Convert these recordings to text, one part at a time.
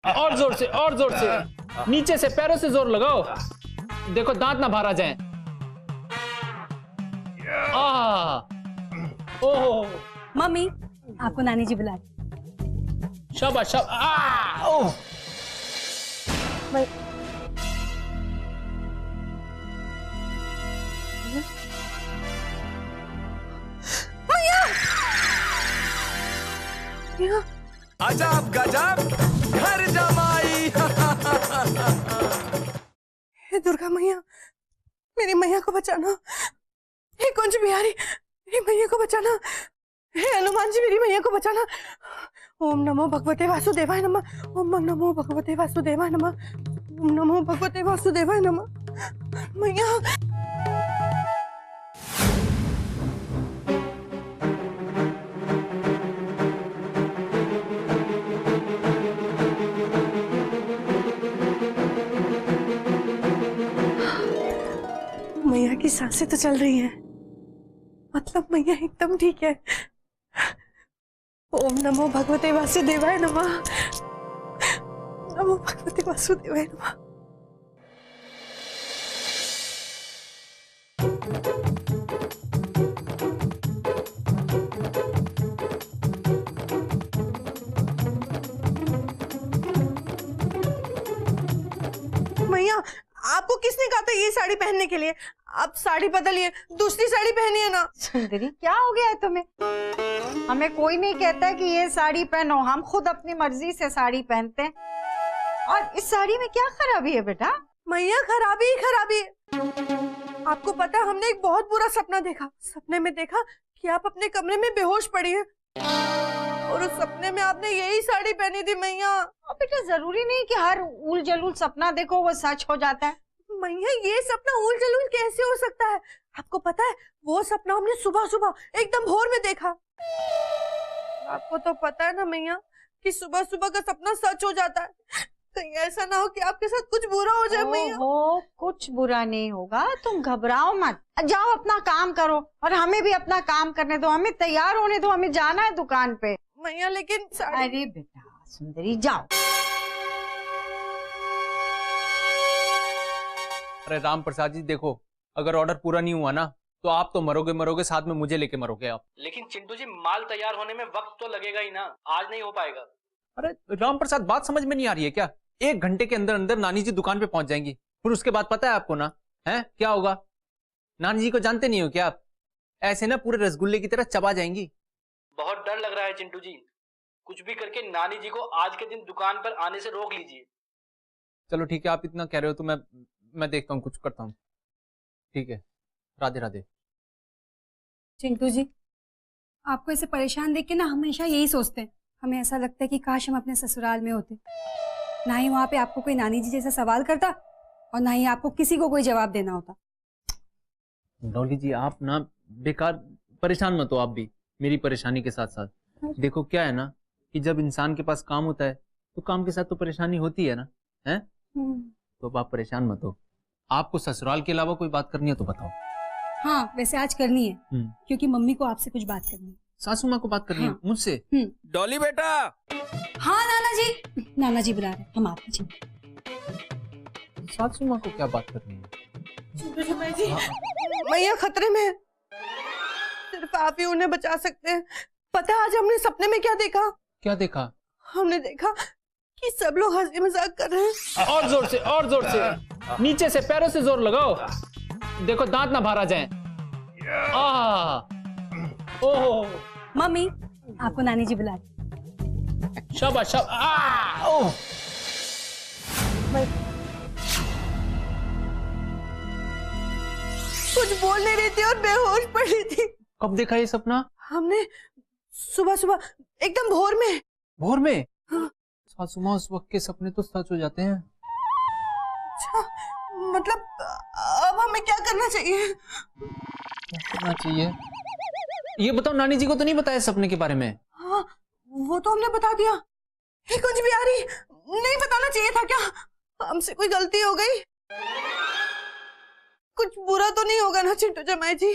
और जोर से, और जोर से, नीचे से पैरों से जोर लगाओ, देखो दांत ना बाहर आ जाएं। ओह मम्मी, आपको नानी जी बुला रही। शाबाश शाबाश। ओह अजब गजब घर जमाई। हे दुर्गा मैया, मेरी मैया को बचाना। हे कुंज बिहारी, मेरी मैया को बचाना। हे हनुमान जी, मेरी मैया को बचाना। ओम नमो भगवते वासुदेवाय नमः। ओम नमो भगवते वासुदेवाय नमः। ओम नमो भगवते वासुदेवाय नमः। मैया मैया की सांसें तो चल रही हैं, मतलब मैया एकदम ठीक है। ओम नमो भगवते वासुदेवाय नमः। नमो भगवते वासुदेवाय नमः। मैया, आपको किसने कहा था ये साड़ी पहनने के लिए? आप साड़ी बदलिए, दूसरी साड़ी पहनिए ना। सुंदरी, क्या हो गया है तुम्हें? हमें कोई नहीं कहता कि ये साड़ी पहनो, हम खुद अपनी मर्जी से साड़ी पहनते हैं। और इस साड़ी में क्या खराबी है बेटा? मैया, खराबी ही खराबी है। आपको पता है, हमने एक बहुत बुरा सपना देखा। सपने में देखा कि आप अपने कमरे में बेहोश पड़ी हैं और उस सपने में आपने यही साड़ी पहनी थी मैया। अब बेटा, जरूरी नहीं कि हर उल जलूल सपना देखो वो सच हो जाता है। मैया, ये सपना उल जलूल कैसे हो सकता है? आपको पता है, वो सपना हमने सुबह सुबह एकदम भोर में देखा। आपको तो पता है ना मैया कि सुबह सुबह का सपना सच हो जाता है। कहीं ऐसा ना हो कि आपके साथ कुछ बुरा हो जाए मैया। कुछ बुरा नहीं होगा, तुम घबराओ मत। जाओ अपना काम करो और हमें भी अपना काम करने दो, हमें तैयार होने दो, हमें जाना है दुकान पे। मैया लेकिन अरे बेटा सुंदरी, जाओ। अरे राम प्रसाद जी, देखो अगर ऑर्डर पूरा नहीं हुआ ना तो आप तो मरोगे मरोगे, साथ में मुझे लेके मरोगे आप। लेकिन चिंटू जी, माल तैयार होने में वक्त तो लगेगा ही ना, आज नहीं हो पाएगा। अरे राम प्रसाद, बात समझ में नहीं आ रही है क्या? 1 घंटे के अंदर अंदर नानी जी दुकान पे पहुंच जाएंगी, फिर उसके बाद पता है आपको ना है क्या होगा? नानी जी को जानते नहीं हो क्या आप? ऐसे ना पूरे रसगुल्ले की तरह चबा जाएंगी। बहुत डर लग रहा है चिंटू जी, कुछ भी करके नानी जी को आज के दिन दुकान पर आने से रोक लीजिए। चलो ठीक है, आप इतना कह रहे हो तो मैं देखता हूँ, कुछ करता हूँ। ठीक है, राधे राधे। चिंटू जी, आपको ऐसे परेशान देख के ना हमेशा यही सोचते हैं। हमें ऐसा लगता है कि काश हम अपने ससुराल में होते, ना ही वहां पे आपको कोई नानी जी जैसा सवाल करता और ना ही आपको किसी को कोई जवाब देना होता। डॉली जी, आप ना बेकार परेशान मत हो, आप भी मेरी परेशानी के साथ साथ। देखो क्या है ना कि जब इंसान के पास काम होता है तो काम के साथ तो परेशानी होती है ना, है? तो अब आप परेशान मत हो। आपको ससुराल के अलावा कोई बात करनी है तो बताओ। हाँ, वैसे आज करनी है, क्योंकि मम्मी को आपसे कुछ बात करनी है। सासू माँ को बात करनी है मुझसे? डॉली बेटा। हाँ नाना जी, नाना जी बुला रहे, हम आते जी। सासू माँ को क्या बात करनी है? जी, मैया खतरे में है, सिर्फ आप ही उन्हें बचा सकते हैं। पता है आज हमने सपने में क्या देखा? क्या देखा? हमने देखा कि सब लोग हंसी मजाक कर रहे हैं। और जोर से, और जोर से, नीचे से पैरों से जोर लगाओ, देखो दांत ना बाहर आ जाएं। ओह मम्मी, आपको नानी जी बुला रही। शाबाश शाबाश। ओह कुछ बोल नहीं रही थी और बेहोश पड़ी थी। कब देखा ये सपना? हमने सुबह सुबह एकदम भोर में। भोर में? हाँ। सासू माँ, उस वक्त के सपने तो सच हो जाते हैं। अच्छा, मतलब अब हमें क्या करना चाहिए? क्या करना चाहिए? ये बताओ, नानी जी को तो नहीं बताया सपने के बारे में? हाँ, वो तो हमने बता दिया। ये कुछ भी आ रही नहीं बताना चाहिए था क्या? हमसे कोई गलती हो गई? कुछ बुरा तो नहीं होगा ना चिंटू जमाई जी?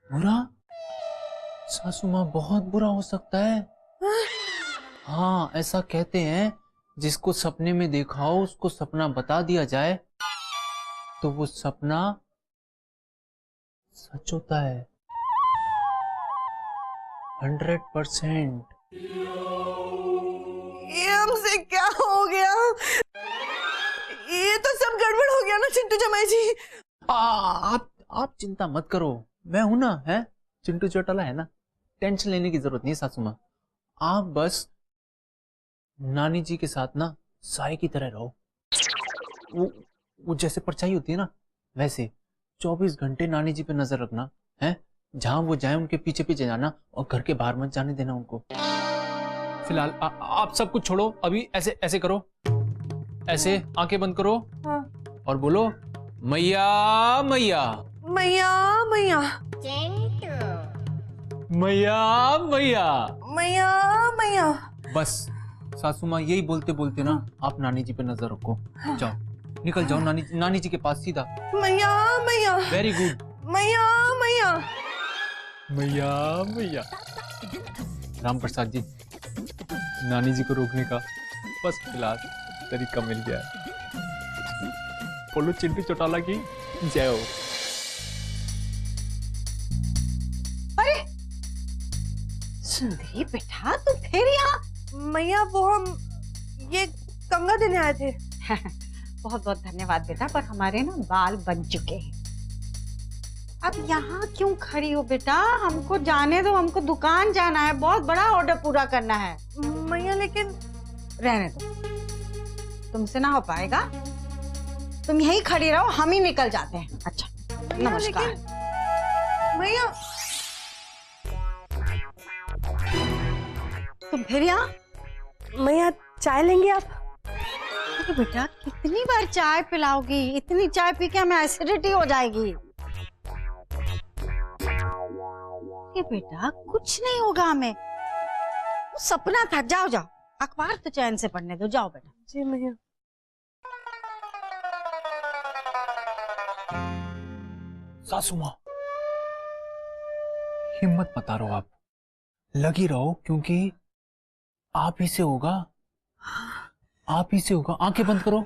बुरा? सासू माँ, बहुत बुरा हो सकता है। हाँ, ऐसा कहते हैं जिसको सपने में देखा हो उसको सपना बता दिया जाए तो वो सपना सच होता है। 100%। ये हमसे क्या हो गया? ये तो सब गड़बड़ हो गया ना चिंटू जमाई जी। आप चिंता मत करो, मैं हूं ना, है चिंटू चौटाला है ना, टेंशन लेने की जरूरत नहीं सासू माँ। आप बस नानी जी के साथ ना साय की तरह रहो। वो जैसे परछाई होती है ना, वैसे 24 घंटे नानी जी पे नजर रखना है। जहां वो जाए उनके पीछे पीछे जाना और घर के बाहर मत जाने देना उनको। फिलहाल आप सब कुछ छोड़ो, अभी ऐसे ऐसे करो, ऐसे आंखें बंद करो। हाँ। और बोलो मैया मैया मैया मैया मैया मैया मैया मैया। बस सासू माँ यही बोलते बोलते ना आप नानी जी पे नजर रखो। जाओ निकल जाओ नानी जी के पास सीधा। मैया मैया। Very good. मैया मैया मैया मैया। राम प्रसाद जी, नानी जी को रोकने का बस फिलहाल तरीका मिल गया है। बोलो चिंटू चौटाला की जय हो। अरे सुंदरी बेटा, तुम फिर यहाँ? मैया वो हम ये कंगा देने आए थे। बहुत बहुत धन्यवाद बेटा, पर हमारे ना बाल बन चुके हैं। अब यहाँ क्यों खड़ी हो बेटा? हमको जाने दो, हमको दुकान जाना है, बहुत बड़ा ऑर्डर पूरा करना है। मैया लेकिन रहने दो, तुमसे ना हो पाएगा, तुम यहीं खड़ी रहो, हम ही निकल जाते हैं। अच्छा नमस्कार। मैया तुम फिर यहाँ? मैया चाय लेंगे आप? अरे बेटा कितनी बार चाय पिलाओगी? इतनी चाय पी के हमें एसिडिटी हो जाएगी। ये बेटा कुछ नहीं होगा हमें, वो सपना था। जाओ जाओ, अखबार तो चैन से पढ़ने दो, जाओ बेटा। जी मैया। सासू माँ हिम्मत मत हारो, आप लगी रहो, क्योंकि आप ही से होगा, आप ही से होगा। आंखें बंद करो।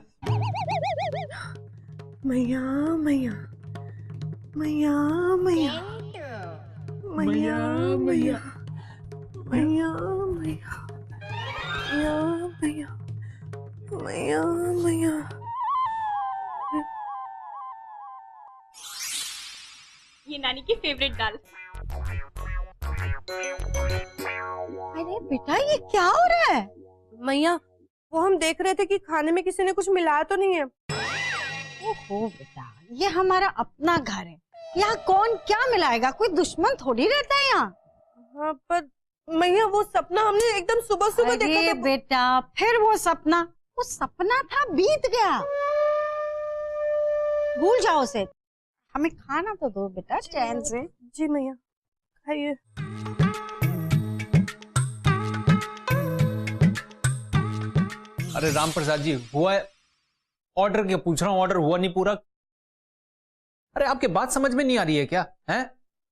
मैया मैया मैया मैया मैया मैया मैया मैया मैया मैया। ये नानी की फेवरेट दाल। अरे बेटा ये क्या हो रहा है? मैया वो हम देख रहे थे कि खाने में किसी ने कुछ मिलाया तो नहीं है। ओहो बेटा, ये हमारा अपना घर है, यहाँ कौन क्या मिलाएगा? कोई दुश्मन थोड़ी रहता है यहाँ। हाँ पर मैया वो सपना हमने एकदम सुबह सुबह देखा अरे था। बेटा फिर वो सपना था, बीत गया, भूल जाओ उसे। हमें खाना तो दो बेटा चैन से। जी मैया खाइए। अरे राम प्रसाद जी, हुआ है ऑर्डर? क्या पूछ रहा हूं, ऑर्डर हुआ नहीं पूरा? अरे आपके बात समझ में नहीं आ रही है क्या? है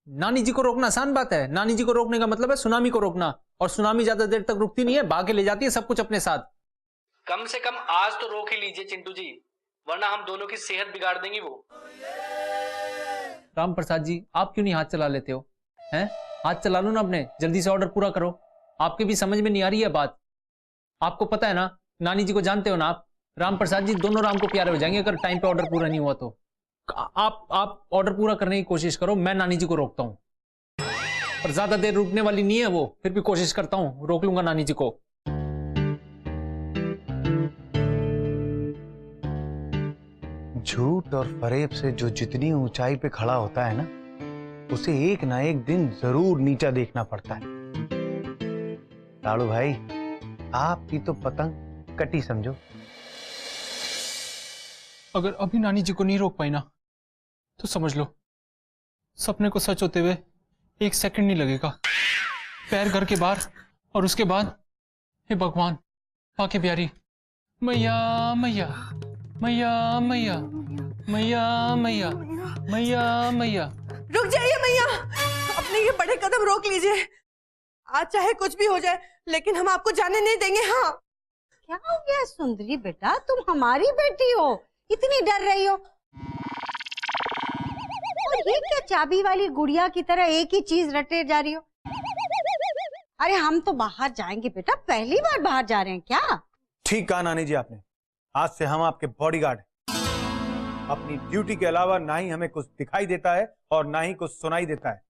नानी जी को रोकना आसान बात है। नानी जी को रोकने का मतलब है सुनामी को रोकना, और सुनामी ज्यादा देर तक रुकती नहीं है, भाग के ले जाती है सब कुछ अपने साथ। कम से कम आज तो रोक ही लीजिए चिंटू जी, वरना हम दोनों की सेहत बिगाड़ देंगी वो। राम प्रसाद जी, आप क्यों नहीं हाथ चला लेते हो? हैं हाथ चला लो ना अपने, जल्दी से ऑर्डर पूरा करो। आपके भी समझ में नहीं आ रही है बात? आपको पता है ना, नानी जी को जानते हो ना आप? राम प्रसाद जी दोनों राम को प्यारे हो जाएंगे अगर टाइम पे ऑर्डर पूरा नहीं हुआ तो। आप ऑर्डर पूरा करने की कोशिश करो, मैं नानी जी को रोकता हूं। पर ज्यादा देर रुकने वाली नहीं है वो, फिर भी कोशिश करता हूं, रोक लूंगा नानी जी को। झूठ और फरेब से जो जितनी ऊंचाई पे खड़ा होता है ना, उसे एक ना एक दिन जरूर नीचा देखना पड़ता है। लाड़ू भाई, आपकी तो पतंग कटी समझो। अगर अभी नानी जी को नहीं रोक पाई ना, तो समझ लो सपने को सच होते हुए 1 सेकंड नहीं लगेगा। पैर घर के बाहर, और उसके बाद हे भगवान, आंखें प्यारी, मैया मैया मैया मैया मैया मैया मैया मैया। रुक जाइए मैया, अपने ये बड़े कदम रोक लीजिए। आज चाहे कुछ भी हो जाए, लेकिन हम आपको जाने नहीं देंगे। हाँ क्या हो गया सुंदरी बेटा, तुम हमारी बेटी हो, इतनी डर रही हो? और ये क्या चाबी वाली गुड़िया की तरह एक ही चीज रटे जा रही हो? अरे हम तो बाहर जाएंगे बेटा, पहली बार बाहर जा रहे हैं क्या? ठीक कहा नानी जी आपने, आज से हम आपके बॉडीगार्ड हैं। अपनी ड्यूटी के अलावा ना ही हमें कुछ दिखाई देता है और ना ही कुछ सुनाई देता है।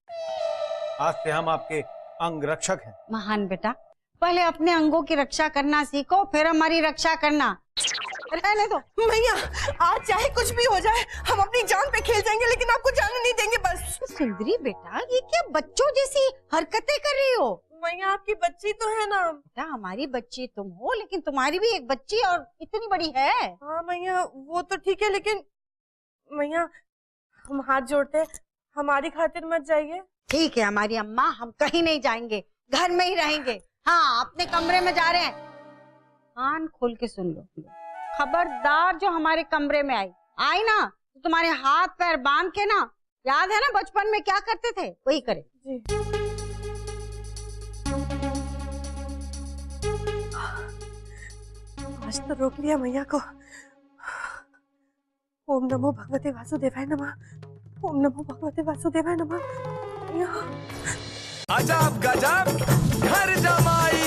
आज से हम आपके अंग रक्षक हैं। महान बेटा, पहले अपने अंगों की रक्षा करना सीखो, फिर हमारी रक्षा करना। रहने दो मैया, आज चाहे कुछ भी हो जाए हम अपनी जान पे खेल जाएंगे, लेकिन आपको जाने नहीं देंगे बस। सुंदरी बेटा, ये क्या बच्चों जैसी हरकतें कर रही हो? मैया आपकी बच्ची तो है ना। बेटा हमारी बच्ची तुम हो, लेकिन तुम्हारी भी एक बच्ची और इतनी बड़ी है। हाँ मैया वो तो ठीक है, लेकिन मैया हम हाथ जोड़ते हैं, हमारी खातिर मत जाइए। ठीक है हमारी अम्मा, हम कहीं नहीं जाएंगे, घर में ही रहेंगे। हाँ अपने कमरे में जा रहे हैं। कान खोल के सुन लो, खबरदार जो हमारे कमरे में आई ना तो तुम्हारे हाथ पैर बांध के ना, याद है ना बचपन में क्या करते थे, वही करे। जी। आज तो रोक लिया मैया को। ओम नमो भगवते वासुदेवाय नमः। ओम नमो भगवते वासुदेवाय नमः। अजब गजब घर जमाई।